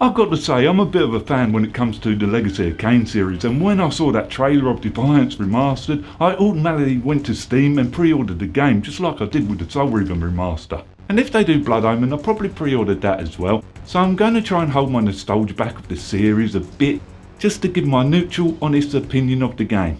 I've got to say, I'm a bit of a fan when it comes to the Legacy of Kain series, and when I saw that trailer of Defiance Remastered, I automatically went to Steam and pre-ordered the game, just like I did with the Soul Reaver Remaster. And if they do Blood Omen, I probably pre-ordered that as well, so I'm going to try and hold my nostalgia back of the series a bit, just to give my neutral, honest opinion of the game.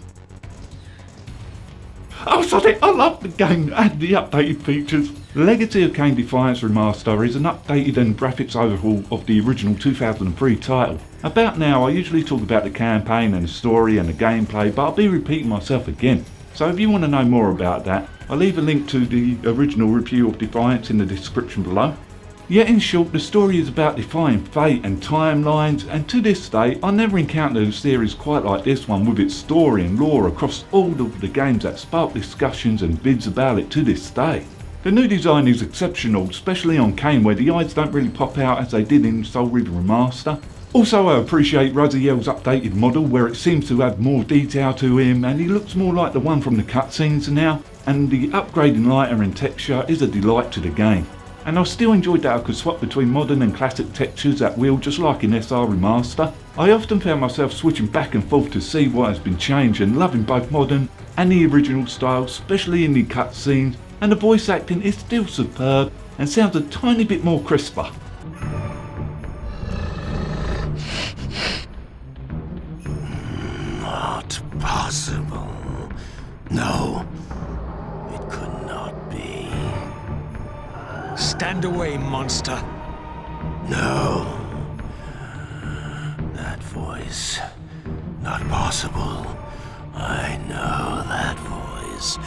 Oh sorry, I love the game and the updated features. Legacy of Kain Defiance Remastered is an updated and graphics overhaul of the original 2003 title. About now, I usually talk about the campaign and the story and the gameplay, but I'll be repeating myself again. So if you want to know more about that, I'll leave a link to the original review of Defiance in the description below. Yet in short, the story is about defying fate and timelines, and to this day I never encountered a series quite like this one, with its story and lore across all of the games that spark discussions and vids about it to this day. The new design is exceptional, especially on Kain, where the eyes don't really pop out as they did in Soul Reaver Remaster. Also, I appreciate Raziel's updated model, where it seems to have more detail to him and he looks more like the one from the cutscenes now, and the upgrade in lighter and texture is a delight to the game. And I still enjoyed that I could swap between modern and classic textures at will, just like in SR Remaster. I often found myself switching back and forth to see what has been changed, and loving both modern and the original style, especially in the cutscenes, and the voice acting is still superb and sounds a tiny bit more crisper. Not possible. No, it could not be. Stand away, monster. No. That voice. Not possible. I know that voice.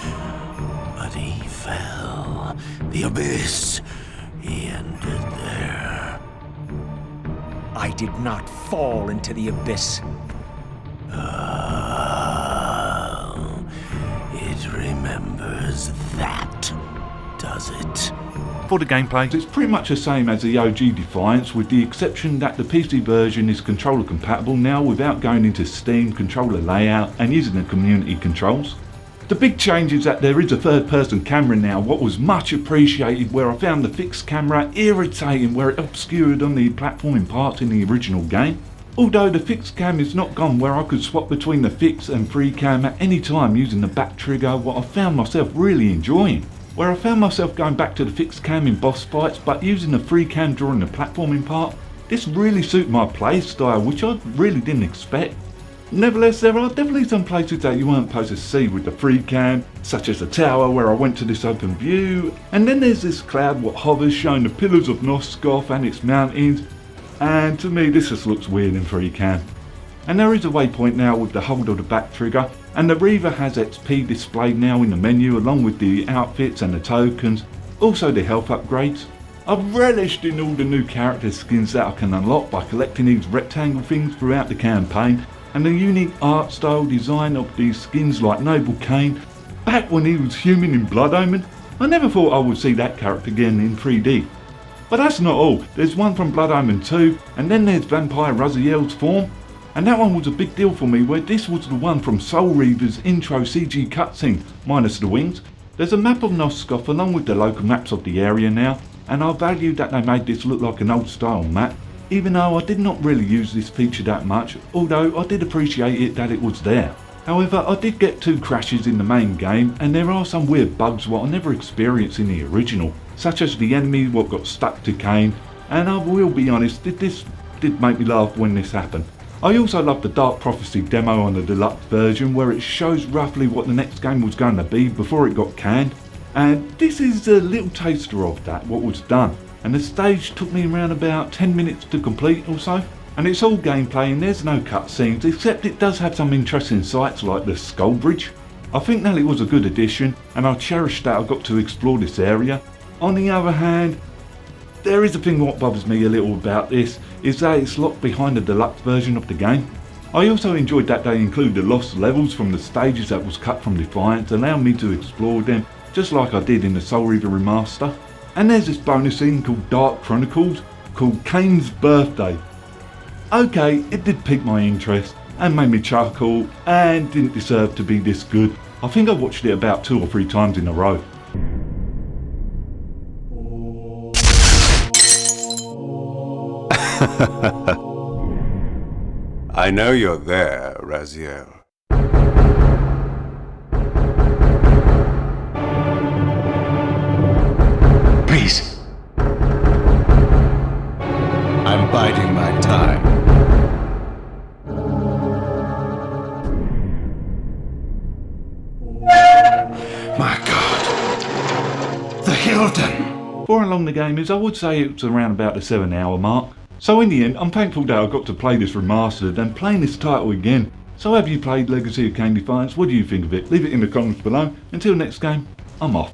But he fell. The abyss. He ended there. I did not fall into the abyss. It remembers that, does it? For the gameplay, it's pretty much the same as the OG Defiance, with the exception that the PC version is controller compatible now without going into Steam controller layout and using the community controls. The big change is that there is a third person camera now, what was much appreciated, where I found the fixed camera irritating where it obscured on the platforming parts in the original game. Although the fixed cam is not gone, where I could swap between the fixed and free cam at any time using the back trigger, what I found myself really enjoying. Where I found myself going back to the fixed cam in boss fights, but using the free cam during the platforming part. This really suited my play style, which I really didn't expect. Nevertheless, there are definitely some places that you weren't supposed to see with the free cam, such as the tower where I went to this open view, and then there's this cloud what hovers showing the pillars of Noskoth and its mountains, and to me this just looks weird in free cam. And there is a waypoint now with the hold of the back trigger, and the Reaver has XP displayed now in the menu along with the outfits and the tokens, also the health upgrades. I've relished in all the new character skins that I can unlock by collecting these rectangle things throughout the campaign, and the unique art style design of these skins like Noble Kain, back when he was human in Blood Omen. I never thought I would see that character again in 3D. But that's not all, there's one from Blood Omen 2, and then there's Vampire Raziel's form. And that one was a big deal for me, where this was the one from Soul Reaver's intro CG cutscene, minus the wings. There's a map of Noskoth along with the local maps of the area now, and I value that they made this look like an old style map, even though I did not really use this feature that much, although I did appreciate it that it was there. However, I did get 2 crashes in the main game, and there are some weird bugs what I never experienced in the original, such as the enemy what got stuck to Kain, and I will be honest, this did make me laugh when this happened. I also love the Dark Prophecy demo on the deluxe version, where it shows roughly what the next game was going to be before it got canned, and this is a little taster of that, what was done, and the stage took me around about 10 minutes to complete or so, and it's all gameplay and there's no cutscenes, except it does have some interesting sights like the Skull Bridge. I think that it was a good addition, and I cherish that I got to explore this area. On the other hand, there is a thing what bothers me a little about this, is that it's locked behind the deluxe version of the game. I also enjoyed that they include the lost levels from the stages that was cut from Defiance, allowing me to explore them just like I did in the Soul Reaver Remaster. And there's this bonus scene called Dark Chronicles, called Kain's Birthday. Okay, it did pique my interest and made me chuckle, and didn't deserve to be this good. I think I watched it about 2 or 3 times in a row. I know you're there, Raziel. Please. I'm biding my time. My God. The Hilton. For how long the game is, I would say it's around about the 7-hour mark. So in the end, I'm thankful that I got to play this remastered and playing this title again. So have you played Legacy of Kain Defiance? What do you think of it? Leave it in the comments below. Until next game, I'm off.